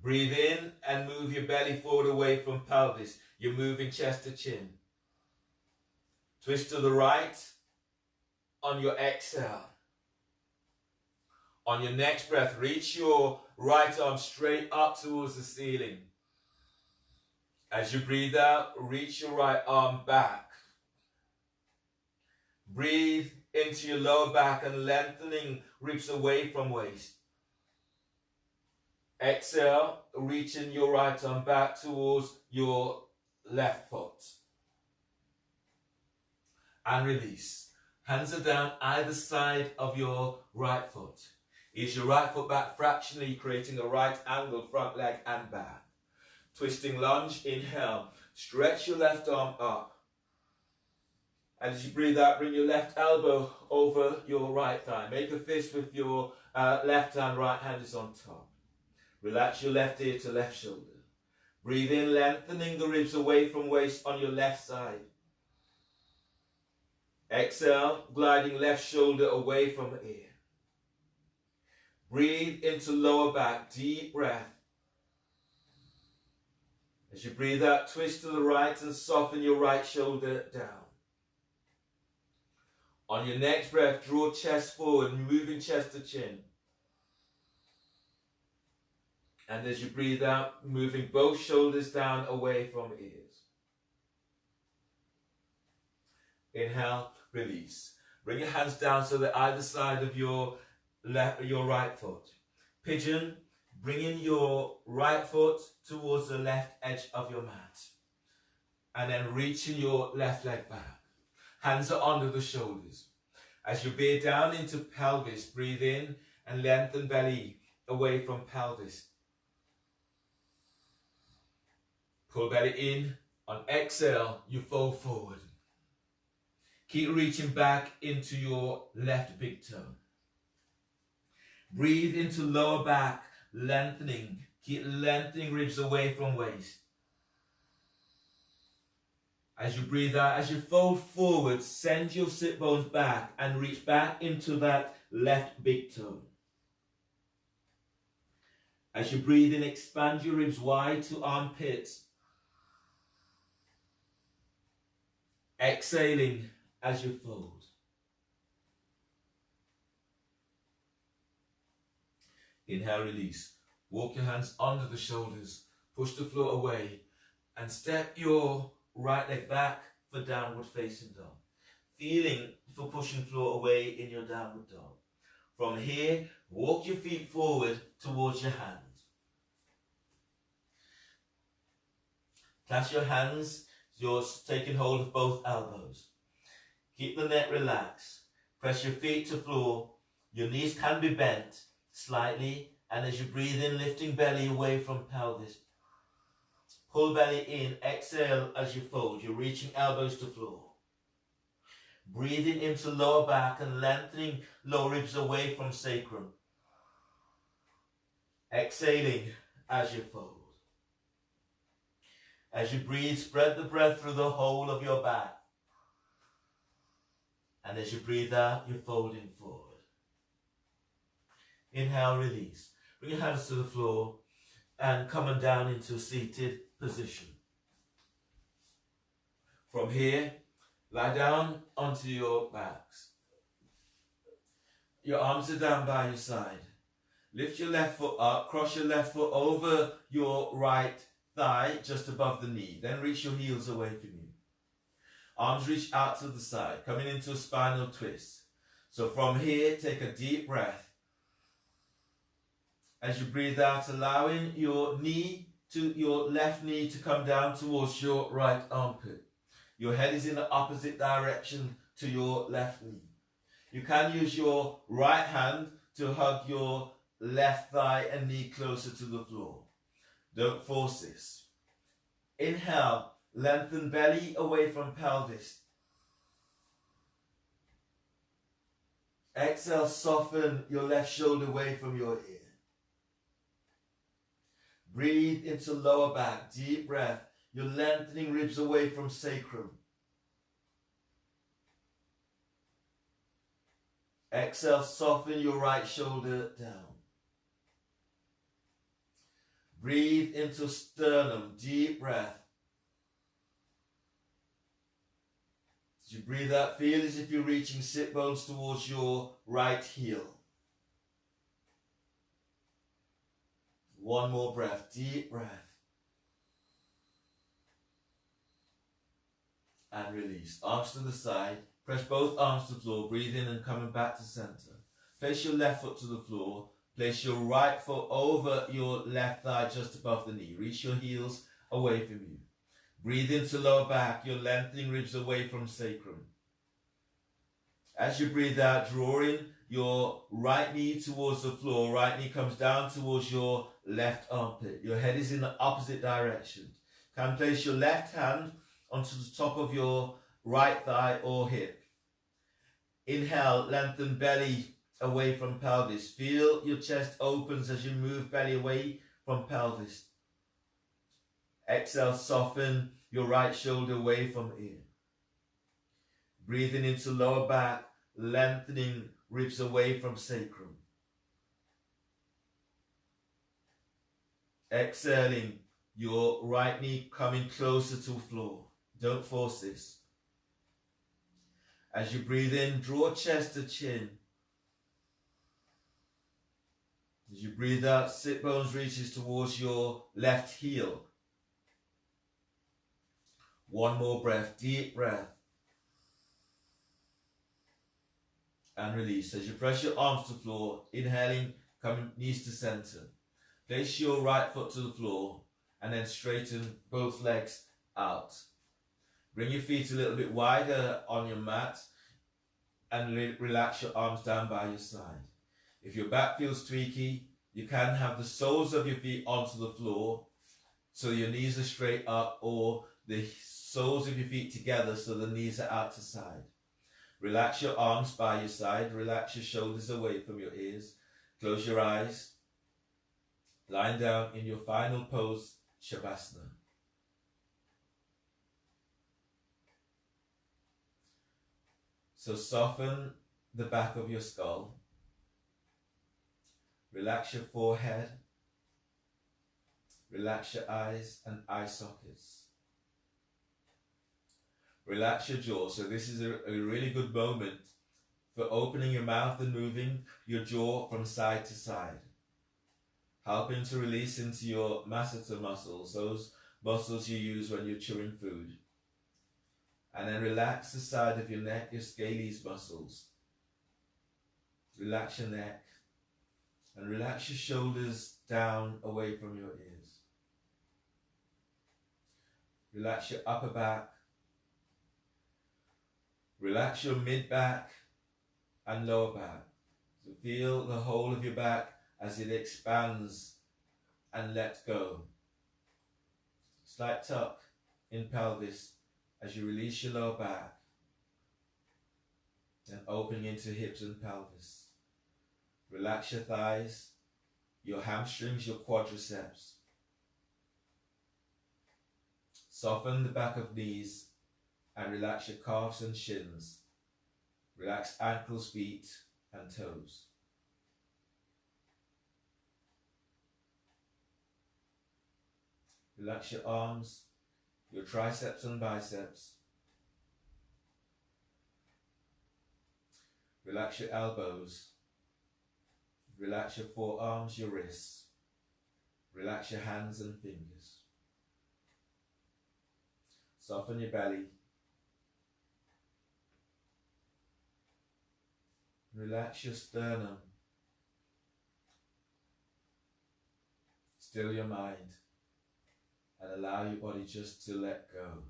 Breathe in and move your belly forward away from pelvis. You're moving chest to chin. Twist to the right on your exhale. On your next breath, reach your right arm straight up towards the ceiling. As you breathe out, reach your right arm back. Breathe into your lower back and lengthening ribs away from waist. Exhale, reaching your right arm back towards your left foot. And release. Hands are down either side of your right foot. Ease your right foot back fractionally, creating a right angle, front leg and back. Twisting lunge, inhale. Stretch your left arm up. And as you breathe out, bring your left elbow over your right thigh. Make a fist with your left hand, right hand is on top. Relax your left ear to left shoulder. Breathe in, lengthening the ribs away from waist on your left side. Exhale, gliding left shoulder away from ear. Breathe into lower back, deep breath. As you breathe out, twist to the right and soften your right shoulder down. On your next breath, draw chest forward, moving chest to chin. And as you breathe out, moving both shoulders down away from ears. Inhale, release. Bring your hands down so that either side of your right foot. Pigeon, bringing your right foot towards the left edge of your mat. And then reaching your left leg back. Hands are under the shoulders. As you bear down into pelvis, breathe in and lengthen belly away from pelvis. Pull belly in. On exhale, you fold forward. Keep reaching back into your left big toe. Breathe into lower back, lengthening. Keep lengthening ribs away from waist. As you breathe out, as you fold forward, send your sit bones back and reach back into that left big toe. As you breathe in, expand your ribs wide to armpits. Exhaling as you fold. Inhale, release. Walk your hands under the shoulders. Push the floor away and step your right leg back for downward facing dog. Feeling for pushing floor away in your downward dog. From here, walk your feet forward towards your hands. Clasp your hands, you're taking hold of both elbows. Keep the neck relaxed. Press your feet to floor. Your knees can be bent slightly, and as you breathe in, lifting belly away from pelvis. Pull belly in, exhale as you fold. You're reaching elbows to floor. Breathing into lower back and lengthening lower ribs away from sacrum. Exhaling as you fold. As you breathe, spread the breath through the whole of your back. And as you breathe out, you're folding forward. Inhale, release. Bring your hands to the floor and coming down into a seated position. From here, lie down onto your backs. Your arms are down by your side. Lift your left foot up, cross your left foot over your right thigh just above the knee. Then reach your heels away from you. Arms reach out to the side, coming into a spinal twist. So from here, take a deep breath. As you breathe out, allowing your left knee to come down towards your right armpit. Your head is in the opposite direction to your left knee. You can use your right hand to hug your left thigh and knee closer to the floor. Don't force this. Inhale, lengthen belly away from pelvis. Exhale, soften your left shoulder away from your ear. Breathe into lower back, deep breath. You're lengthening ribs away from sacrum. Exhale, soften your right shoulder down. Breathe into sternum, deep breath. As you breathe out, feel as if you're reaching sit bones towards your right heel. One more breath, deep breath. And release. Arms to the side. Press both arms to the floor. Breathe in and coming back to center. Place your left foot to the floor. Place your right foot over your left thigh just above the knee. Reach your heels away from you. Breathe into lower back. You're lengthening ribs away from sacrum. As you breathe out, drawing your right knee towards the floor. Right knee comes down towards your left armpit. Your head is in the opposite direction. Can place your left hand onto the top of your right thigh or hip. Inhale, lengthen belly away from pelvis. Feel your chest opens as you move belly away from pelvis. Exhale, soften your right shoulder away from ear. Breathing into lower back, lengthening ribs away from sacrum. Exhaling, your right knee coming closer to floor. Don't force this. As you breathe in, draw chest to chin. As you breathe out, sit bones reaches towards your left heel. One more breath, deep breath. And release. As you press your arms to the floor, inhaling, coming knees to center. Place your right foot to the floor and then straighten both legs out. Bring your feet a little bit wider on your mat and relax your arms down by your side. If your back feels tweaky, you can have the soles of your feet onto the floor so your knees are straight up, or the soles of your feet together so the knees are out to side. Relax your arms by your side. Relax your shoulders away from your ears. Close your eyes. Lying down in your final pose, Shavasana. So soften the back of your skull. Relax your forehead. Relax your eyes and eye sockets. Relax your jaw. So this is a really good moment for opening your mouth and moving your jaw from side to side, helping to release into your masseter muscles, those muscles you use when you're chewing food. And then relax the side of your neck, your scales muscles. Relax your neck and relax your shoulders down away from your ears. Relax your upper back. Relax your mid back and lower back. So feel the whole of your back as it expands and let go. Slight tuck in pelvis as you release your lower back and opening into hips and pelvis. Relax your thighs, your hamstrings, your quadriceps. Soften the back of knees and relax your calves and shins. Relax ankles, feet and toes. Relax your arms, your triceps and biceps. Relax your elbows. Relax your forearms, your wrists. Relax your hands and fingers. Soften your belly. Relax your sternum. Still your mind and allow your body just to let go.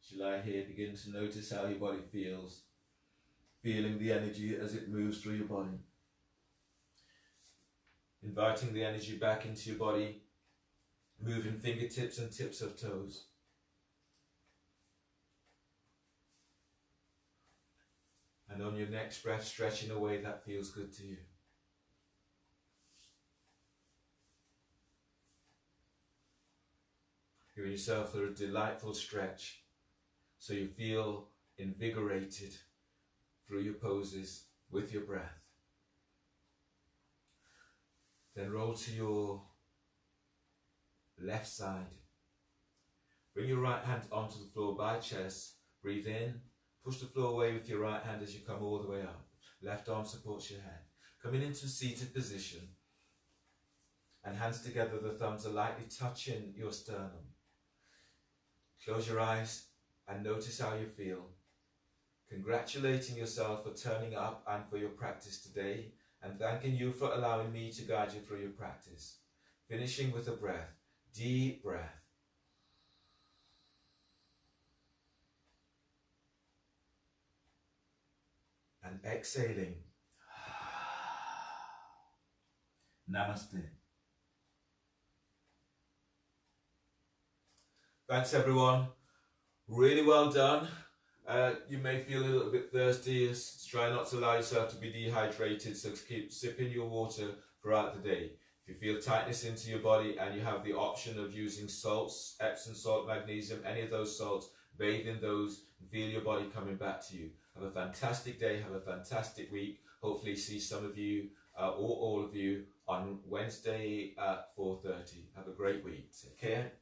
As you lie here, begin to notice how your body feels, feeling the energy as it moves through your body. Inviting the energy back into your body, moving fingertips and tips of toes. And on your next breath, stretching away that feels good to you. Giving yourself a delightful stretch so you feel invigorated through your poses with your breath. Then roll to your left side. Bring your right hand onto the floor by chest. Breathe in. Push the floor away with your right hand as you come all the way up. Left arm supports your head. Coming into seated position. And hands together, the thumbs are lightly touching your sternum. Close your eyes and notice how you feel. Congratulating yourself for turning up and for your practice today. And thanking you for allowing me to guide you through your practice. Finishing with a breath. Deep breath. And exhaling. Namaste. Thanks everyone. Really well done. You may feel a little bit thirsty. Try not to allow yourself to be dehydrated, so keep sipping your water throughout the day. If you feel tightness into your body and you have the option of using salts, Epsom salt, magnesium, any of those salts, bathe in those and feel your body coming back to you. Have a fantastic day, have a fantastic week. Hopefully see some of you or all of you on Wednesday at 4:30. Have a great week. Take care.